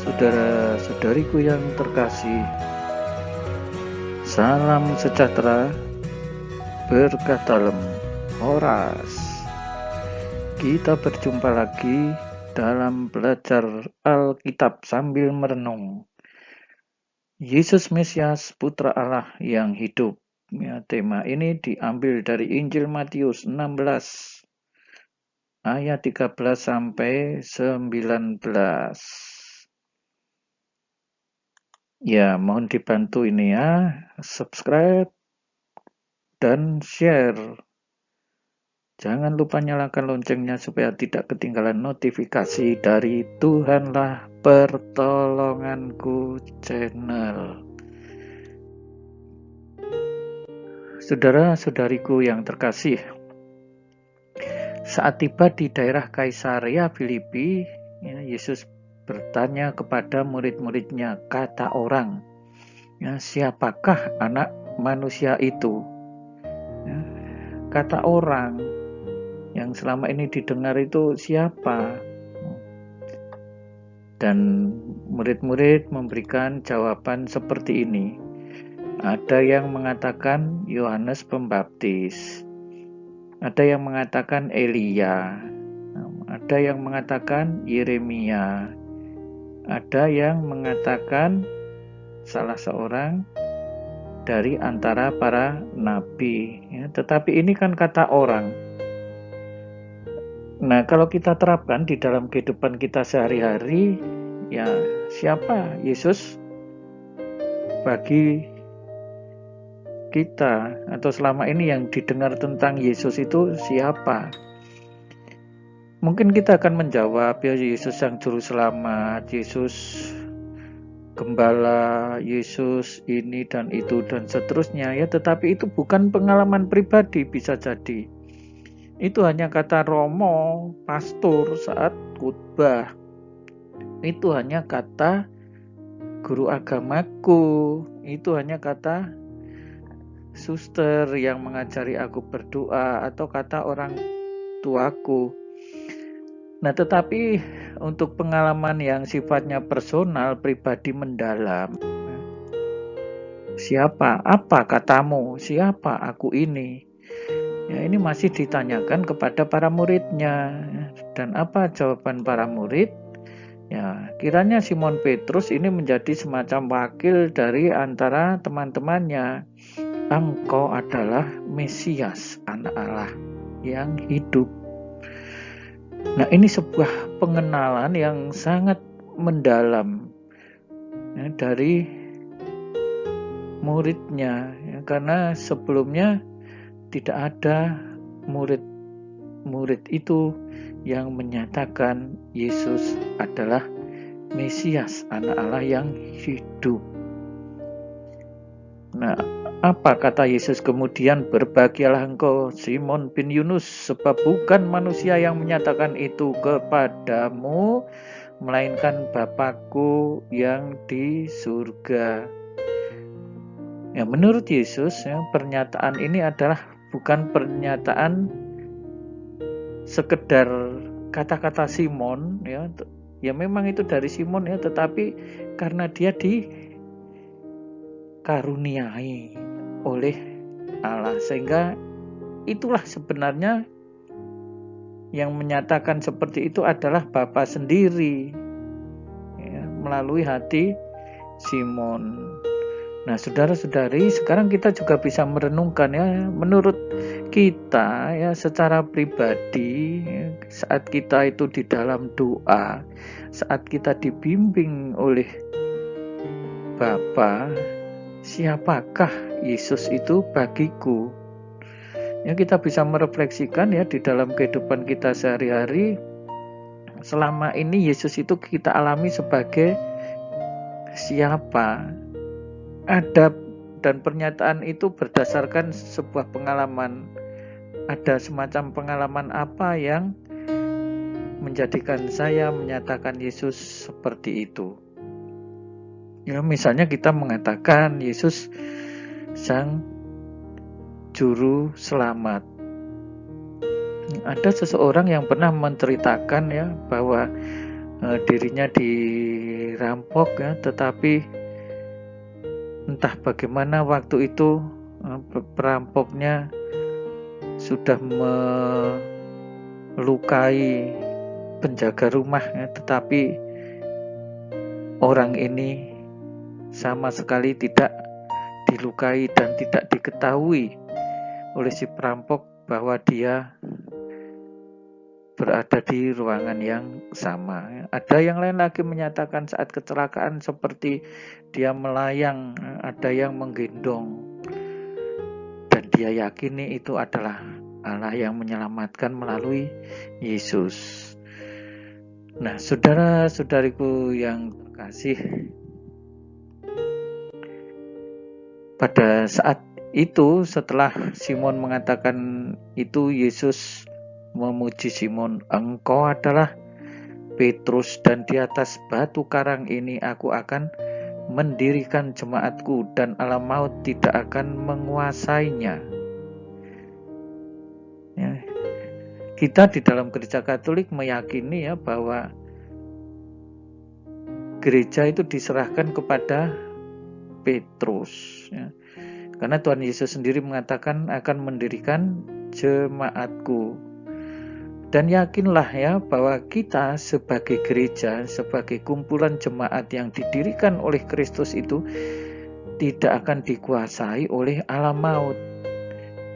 Saudara-saudariku yang terkasih, salam sejahtera, berkah dalam Horas. Kita berjumpa lagi dalam belajar Alkitab sambil merenung. Yesus Mesias, Putra Allah yang hidup. Ya, tema ini diambil dari Injil Matius 16 ayat 13 sampai 19. Ya, mohon dibantu ini ya, subscribe dan share. Jangan lupa nyalakan loncengnya supaya tidak ketinggalan notifikasi dari Tuhanlah Pertolonganku channel. Saudara-saudariku yang terkasih, saat tiba di daerah Kaisarea Filipi, ya, Yesus bertanya kepada murid-muridnya, kata orang, ya, siapakah anak manusia itu? Ya, kata orang yang selama ini didengar itu siapa? Dan murid-murid memberikan jawaban seperti ini. Ada yang mengatakan Yohanes Pembaptis, ada yang mengatakan Elia, ada yang mengatakan Yeremia, ada yang mengatakan salah seorang dari antara para nabi, ya, tetapi ini kan kata orang. Nah, kalau kita terapkan di dalam kehidupan kita sehari-hari, ya siapa Yesus bagi kita, atau selama ini yang didengar tentang Yesus itu siapa? Mungkin kita akan menjawab, ya Yesus sang juru selamat, Yesus gembala, Yesus ini dan itu dan seterusnya, ya, tetapi itu bukan pengalaman pribadi. Bisa jadi itu hanya kata romo, pastor saat khotbah, itu hanya kata guru agamaku, itu hanya kata suster yang mengajari aku berdoa, atau kata orang tuaku. Nah, tetapi untuk pengalaman yang sifatnya personal, pribadi, mendalam, siapa, apa katamu, siapa aku ini? Ya, ini masih ditanyakan kepada para muridnya. Dan apa jawaban para murid? Ya, kiranya Simon Petrus ini menjadi semacam wakil dari antara teman-temannya. Engkau adalah Mesias, anak Allah yang hidup. Nah, ini sebuah pengenalan yang sangat mendalam, ya, dari muridnya, ya, karena sebelumnya tidak ada murid itu yang menyatakan Yesus adalah Mesias, anak Allah yang hidup. Nah, apa kata Yesus kemudian? Berbahagialah engkau Simon bin Yunus, sebab bukan manusia yang menyatakan itu kepadamu, melainkan Bapakku yang di surga. Ya, menurut Yesus, ya, pernyataan ini adalah bukan pernyataan sekedar kata-kata Simon, ya memang itu dari Simon, ya, tetapi karena dia dikaruniai oleh Allah, sehingga itulah sebenarnya yang menyatakan seperti itu adalah Bapa sendiri, ya, melalui hati Simon. Nah, saudara-saudari, sekarang kita juga bisa merenungkan, ya, menurut kita, ya, secara pribadi, ya, saat kita itu di dalam doa, saat kita dibimbing oleh Bapa, siapakah Yesus itu bagiku? Ya, kita bisa merefleksikan, ya, di dalam kehidupan kita sehari-hari. Selama ini Yesus itu kita alami sebagai siapa? Ada, dan pernyataan itu berdasarkan sebuah pengalaman. Ada semacam pengalaman apa yang menjadikan saya menyatakan Yesus seperti itu? Ya, misalnya kita mengatakan Yesus sang juru selamat. Ada seseorang yang pernah menceritakan, ya, bahwa dirinya dirampok ya, tetapi entah bagaimana waktu itu perampoknya sudah melukai penjaga rumah ya, tetapi orang ini sama sekali tidak dilukai dan tidak diketahui oleh si perampok bahwa dia berada di ruangan yang sama. Ada yang lain lagi menyatakan saat kecelakaan seperti dia melayang, ada yang menggendong, dan dia yakini itu adalah Allah yang menyelamatkan melalui Yesus. Nah, saudara-saudariku yang terkasih, pada saat itu setelah Simon mengatakan itu, Yesus memuji Simon, "Engkau adalah Petrus, dan di atas batu karang ini aku akan mendirikan jemaatku, dan alam maut tidak akan menguasainya." Ya. Kita di dalam gereja Katolik meyakini ya bahwa gereja itu diserahkan kepada Petrus. Ya. Karena Tuhan Yesus sendiri mengatakan akan mendirikan jemaatku. Dan yakinlah ya bahwa kita sebagai gereja, sebagai kumpulan jemaat yang didirikan oleh Kristus itu tidak akan dikuasai oleh alam maut.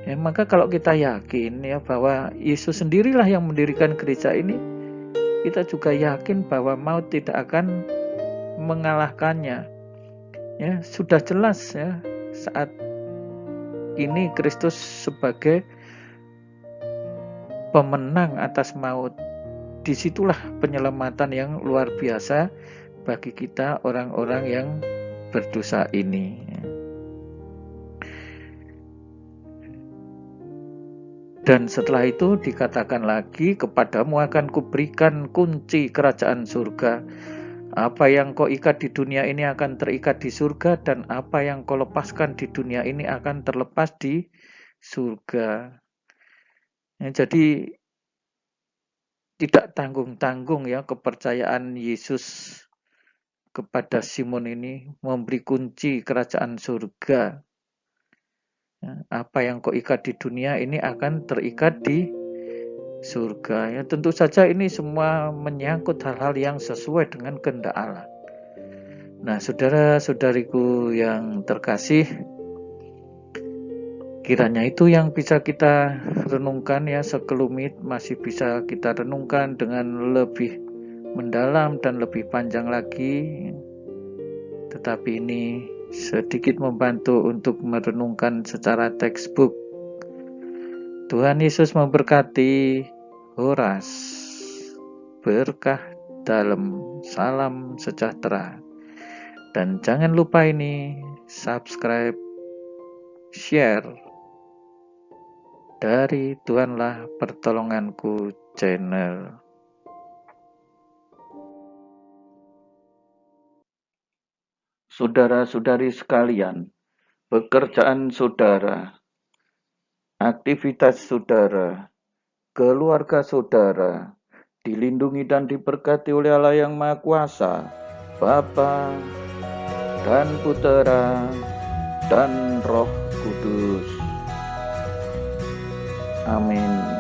Ya, maka kalau kita yakin ya bahwa Yesus sendirilah yang mendirikan gereja ini, kita juga yakin bahwa maut tidak akan mengalahkannya. Ya, sudah jelas ya saat ini Kristus sebagai pemenang atas maut. Disitulah penyelamatan yang luar biasa bagi kita orang-orang yang berdosa ini. Dan setelah itu dikatakan lagi, "Kepadamu akan kuberikan kunci kerajaan surga. Apa yang kau ikat di dunia ini akan terikat di surga, dan apa yang kau lepaskan di dunia ini akan terlepas di surga." Ya, jadi tidak tanggung-tanggung ya kepercayaan Yesus kepada Simon ini, memberi kunci kerajaan surga. Ya, apa yang kau ikat di dunia ini akan terikat di surga. Ya, tentu saja ini semua menyangkut hal-hal yang sesuai dengan kehendak Allah. Nah, saudara-saudariku yang terkasih, kiranya itu yang bisa kita renungkan ya, sekelumit masih bisa kita renungkan dengan lebih mendalam dan lebih panjang lagi. Tetapi ini sedikit membantu untuk merenungkan secara textbook. Tuhan Yesus memberkati. Horas, berkah dalam, salam sejahtera. Dan jangan lupa ini, subscribe, share dari Tuhanlah Pertolonganku channel. Saudara-saudari sekalian, pekerjaan saudara, aktivitas saudara, keluarga saudara dilindungi dan diberkati oleh Allah yang Maha Kuasa, Bapa dan Putera dan Roh Kudus. Amin.